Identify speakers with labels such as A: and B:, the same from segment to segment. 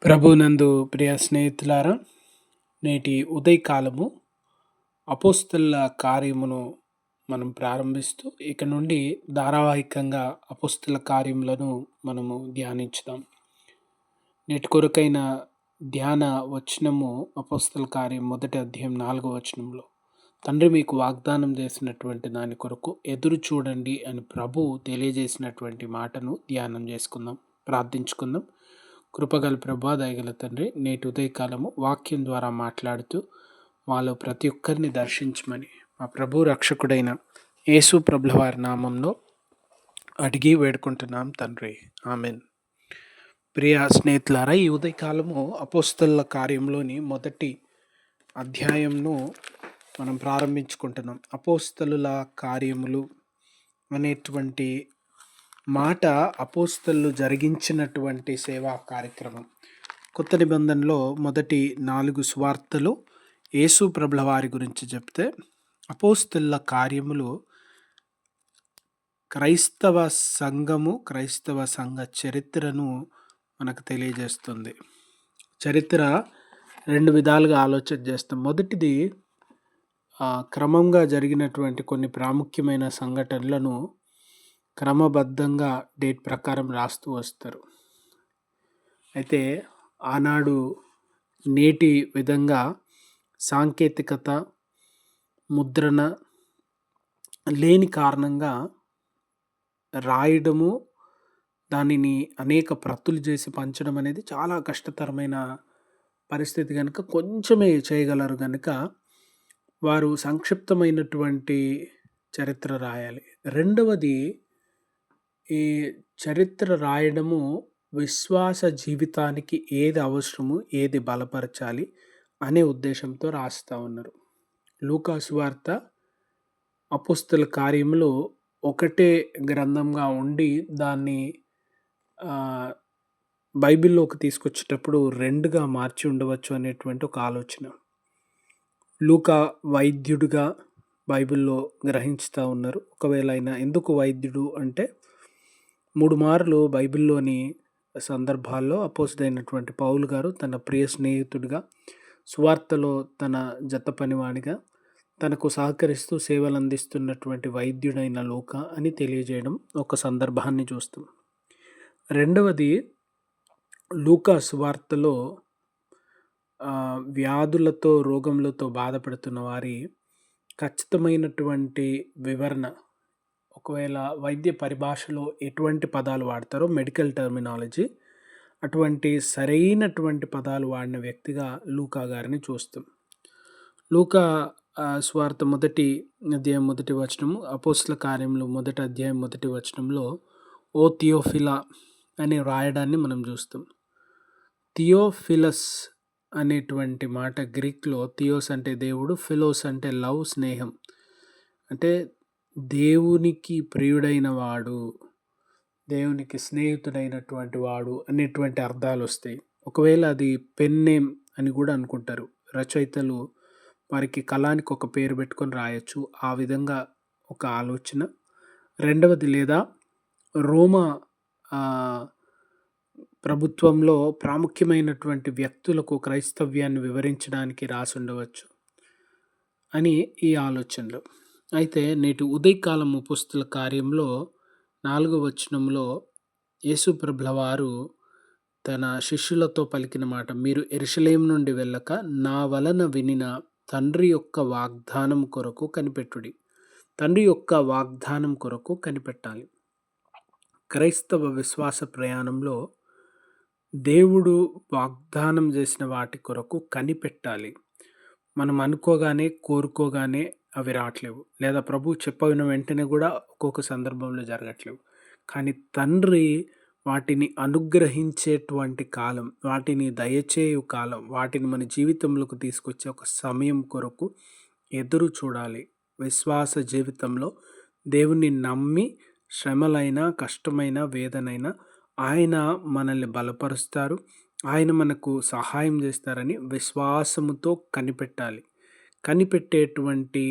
A: ప్రభునందు ప్రియ స్నేహితులారా, నేటి ఉదయకాలము అపోస్తలుల కార్యమును మనం ప్రారంభిస్తూ ఇక నుండి ధారావాహికంగా అపోస్తల కార్యములను మనము ధ్యానించుదాం. నేటి కొరకైన ధ్యాన వచనము అపోస్తల కార్యం 1 అధ్యాయం 4వ వచనంలో, తండ్రి మీకు వాగ్దానం చేసినటువంటి దాని కొరకు ఎదురు చూడండి అని ప్రభువు తెలియజేసినటువంటి మాటను ధ్యానం చేసుకుందాం, ప్రార్థించుకుందాం. కృపగల ప్రభా, దయగల తండ్రి, నేటి ఉదయకాలము వాక్యం ద్వారా మాట్లాడుతూ వాళ్ళు ప్రతి ఒక్కరిని దర్శించమని మా ప్రభు రక్షకుడైన యేసు ప్రభుల వారి నామంలో అడిగి వేడుకుంటున్నాం తండ్రి, ఆమెన్. ప్రియ స్నేహితులారా, ఈ ఉదయకాలము అపోస్తలుల కార్యంలోని 1 అధ్యాయంను మనం ప్రారంభించుకుంటున్నాం. అపోస్తలుల కార్యములు అనేటువంటి మాట అపోస్తలు జరిగించినటువంటి సేవా కార్యక్రమం. కొత్త నిబంధనలో మొదటి 4 సువార్తలు యేసు ప్రభుల వారి గురించి చెప్తే, అపోస్తలుల కార్యములు క్రైస్తవ సంఘ చరిత్రను మనకు తెలియజేస్తుంది. చరిత్ర 2 విధాలుగా ఆలోచన చేస్తాం. మొదటిది, క్రమంగా జరిగినటువంటి కొన్ని ప్రాముఖ్యమైన సంఘటనలను క్రమబద్ధంగా డేట్ ప్రకారం రాస్తూ వస్తారు. అయితే ఆనాడు నేటి విధంగా సాంకేతికత, ముద్రణ లేని కారణంగా రాయడము, దానిని అనేక ప్రతులు చేసి పంచడం అనేది చాలా కష్టతరమైన పరిస్థితి. కనుక కొంచెమే చేయగలరు కనుక వారు సంక్షిప్తమైనటువంటి చరిత్ర రాయాలి. రెండవది, ఈ చరిత్ర రాయడము విశ్వాస జీవితానికి ఏది అవసరము, ఏది బలపరచాలి అనే ఉద్దేశంతో రాస్తూ ఉన్నారు. లూకా సువార్త, అపోస్తల కార్యములు ఒకటే గ్రంథంగా ఉండి దాన్ని బైబిల్లోకి తీసుకొచ్చేటప్పుడు 2గా మార్చి ఉండవచ్చు అనేటువంటి ఒక ఆలోచన. లూకా వైద్యుడిగా బైబిల్లో గ్రహించుతూ ఉన్నారు. ఒకవేళ ఆయన ఎందుకు వైద్యుడు అంటే, 3 మార్లు బైబిల్లోని సందర్భాల్లో అపోస్తలుడైనటువంటి పౌలు గారు తన ప్రియ స్నేహితుడిగా, సువార్తలో తన జత పనివాడిగా, తనకు సహకరిస్తూ సేవలు అందిస్తున్నటువంటి వైద్యుడైన లూకా అని తెలియజేయడం ఒక సందర్భాన్ని చూస్తాం. రెండవది, లూకా సువార్తలో వ్యాధులతో, రోగములతో బాధపడుతున్న వారి ఖచ్చితమైనటువంటి వివరణ, ఒకవేళ వైద్య పరిభాషలో ఎటువంటి పదాలు వాడతారో, మెడికల్ టర్మినాలజీ, అటువంటి సరైనటువంటి పదాలు వాడిన వ్యక్తిగా లూకా గారిని చూస్తాం. లూకా సువార్త 1 అధ్యాయం 1 వచనము, అపోస్తల కార్యములు 1 అధ్యాయం 1 వచనంలో ఓ థియోఫిలా అని రాయడాన్ని మనం చూస్తాం. థియోఫిలస్ అనేటువంటి మాట గ్రీక్లో, థియోస్ అంటే దేవుడు, ఫిలోస్ అంటే లవ్, స్నేహం, అంటే దేవునికి ప్రియుడైన వాడు, దేవునికి స్నేహితుడైనటువంటి వాడు అనేటువంటి అర్థాలు వస్తాయి. ఒకవేళ అది పెన్ నేమ్ అని కూడా అనుకుంటారు రచయితలు, వారికి కళానికి ఒక పేరు పెట్టుకొని రాయొచ్చు, ఆ విధంగా ఒక ఆలోచన. రెండవది, లేదా రోమా ప్రభుత్వంలో ప్రాముఖ్యమైనటువంటి వ్యక్తులకు క్రైస్తవ్యాన్ని వివరించడానికి రాసి ఉండవచ్చు అని ఈ ఆలోచనలు. అయితే నేటి ఉదయకాలం అపోస్తల కార్యంలో 4వ వచనంలో యేసు ప్రభుల వారు తన శిష్యులతో పలికిన మాట, మీరు యెరూషలేము నుండి వెళ్ళక నా వలన వినిన తండ్రి యొక్క వాగ్దానం కొరకు కనిపెట్టుడి. తండ్రి యొక్క వాగ్దానం కొరకు కనిపెట్టాలి. క్రైస్తవ విశ్వాస ప్రయాణంలో దేవుడు వాగ్దానం చేసిన వాటి కొరకు కనిపెట్టాలి. మనం అనుకోగానే, కోరుకోగానే అవి రావట్లేవు, లేదా ప్రభు చెప్పిన వెంటనే కూడా ఒక్కొక్క సందర్భంలో జరగట్లేవు. కానీ తండ్రి వాటిని అనుగ్రహించేటువంటి కాలం, వాటిని దయచేయు కాలం, వాటిని మన జీవితంలోకి తీసుకొచ్చే ఒక సమయం కొరకు ఎదురు చూడాలి. విశ్వాస జీవితంలో దేవుని నమ్మి శ్రమలైనా, కష్టమైన, వేదనైనా ఆయన మనల్ని బలపరుస్తారు, ఆయన మనకు సహాయం చేస్తారని విశ్వాసముతో కనిపెట్టాలి. కనిపెట్టేటువంటి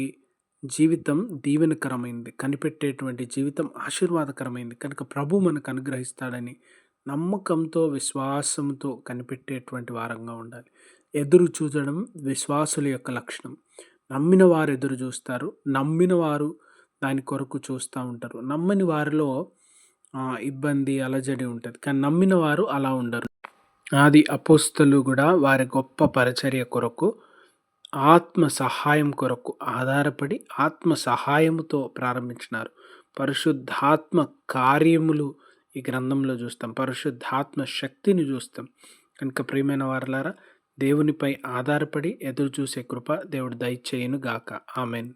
A: జీవితం దీవెనకరమైంది, కనిపెట్టేటువంటి జీవితం ఆశీర్వాదకరమైంది. కనుక ప్రభు మనకు అనుగ్రహిస్తాడని నమ్మకంతో, విశ్వాసంతో కనిపెట్టేటువంటి వారంగా ఉండాలి. ఎదురు చూడడం విశ్వాసుల యొక్క లక్షణం. నమ్మిన వారు ఎదురు చూస్తారు. నమ్మిన వారు దాని కొరకు చూస్తా ఉంటారు. నమ్మని వారిలో ఇబ్బంది, అలజడి ఉంటది. కానీ నమ్మిన వారు అలా ఉండరు. ఆది అపోస్తలు కూడా వారి గొప్ప పరిచర్య కొరకు, ఆత్మ సహాయం కొరకు ఆధారపడి ఆత్మ సహాయముతో ప్రారంభించినారు. పరిశుద్ధాత్మ కార్యములు ఈ గ్రంథంలో చూస్తాం. పరిశుద్ధాత్మ శక్తిని చూస్తాం. కనుక ప్రియమైన వారలారా, దేవునిపై ఆధారపడి ఎదురు చూసే కృప దేవుడు దయచేయును గాక. ఆమెన్.